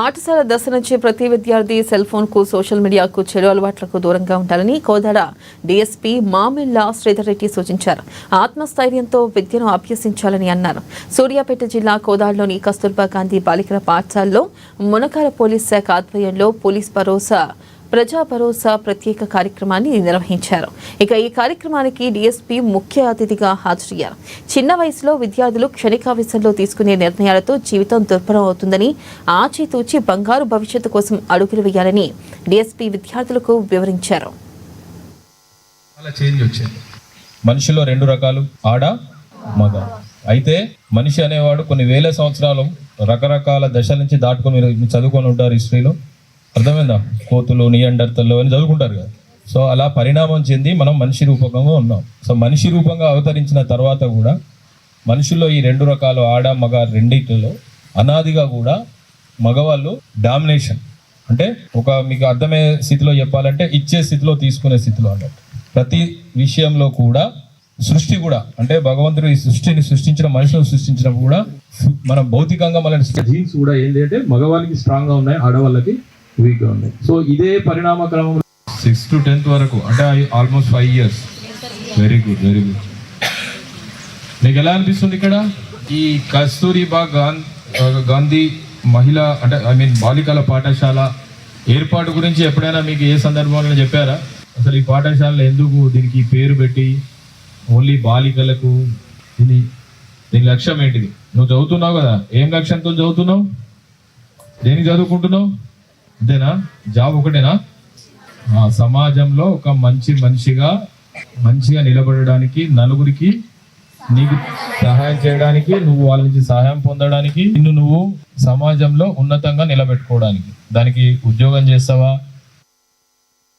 పాఠశాల దశ నుంచి ప్రతి విద్యార్థి సెల్ ఫోన్ కు సోషల్ మీడియాకు చెడు అలవాట్లకు దూరంగా ఉండాలని కోదాడ డీఎస్పీ మామిళ్ళ శ్రీధర్ రెడ్డి సూచించారు. ఆత్మస్థైర్యంతో విద్యను అభ్యసించాలని అన్నారు. సూర్యాపేట జిల్లా కోదాడలోని కస్తూర్బా గాంధీ బాలికల పాఠశాలలో మునకాల పోలీస్ శాఖ ఆధ్వర్యంలో పోలీస్ ప్రజా భరోసా ప్రత్యేక కార్యక్రమాన్ని నిర్వహించారు. ఇక ఈ కార్యక్రమానికి డీఎస్పీ ముఖ్య అతిథిగా హాజరయ్యారు. చిన్న వయసులో విద్యార్థులు క్షణికావేశంలో తీసుకునే నిర్ణయాలతో జీవితం దుర్భరం అవుతుందని, ఆచితూచి బంగారు భవిష్యత్తు కోసం అడుగులు వేయాలని డీఎస్పీ విద్యార్థులకు వివరించారు. మనిషిలో రెండు రకాలు, ఆడ మగ. అయితే మనిషి అనేవాడు కొన్ని వేల సంవత్సరాలు రకరకాల దశల నుంచి దాటుకొని మీరు చదువుకొని ఉంటారు. హిస్టరీలో అర్థమైందా? కోతులు, నియండర్తలు అని చదువుకుంటారు కదా. సో అలా పరిణామం చెంది మనం మనిషి రూపకంగా ఉన్నాం. సో మనిషి రూపంగా అవతరించిన తర్వాత కూడా మనుషుల్లో ఈ రెండు రకాలు, ఆడ మగ రెండింటిలో అనాదిగా కూడా మగవాళ్ళు డామినేషన్, అంటే మీకు అర్థమయ్యే స్థితిలో చెప్పాలంటే ఇచ్చే స్థితిలో, తీసుకునే స్థితిలో అన్నట్టు. ప్రతి విషయంలో కూడా సృష్టి కూడా, అంటే భగవంతుడు ఈ సృష్టిని సృష్టించిన, మనుషులను సృష్టించినప్పుడు కూడా మనం భౌతికంగా మన జీన్స్ కూడా ఏంటి అంటే మగవాళ్ళకి స్ట్రాంగ్గా ఉన్నాయి, ఆడవాళ్ళకి వీక్గా ఉన్నాయి. సో ఇదే పరిణామ క్రమంలో 6th to 10th వరకు, అంటే almost 5 years. Very good, very good. మీకు ఎలా అనిపిస్తుంది ఇక్కడ ఈ కస్తూరిబా గాంధీ మహిళా, అంటే బాలికల పాఠశాల ఏర్పాటు గురించి ఎప్పుడైనా మీకు ఏ సందర్భంలో చెప్పారా? అసలు ఈ పాఠశాలలో ఎందుకు దీనికి పేరు పెట్టి ఓన్లీ బాలికలకు, దీని లక్ష్యం ఏంటిది? నువ్వు చదువుతున్నావు కదా, ఏం లక్ష్యంతో చదువుతున్నావు? దేనికి చదువుకుంటున్నావు? అంతేనా? జాబ్ ఒకటేనా? సమాజంలో ఒక మంచిగా నిలబడడానికి, నలుగురికి నీకు సహాయం చేయడానికి, నువ్వు వాళ్ళ నుంచి సహాయం పొందడానికి, నువ్వు సమాజంలో ఉన్నతంగా నిలబెట్టుకోవడానికి. దానికి ఉద్యోగం చేస్తావా,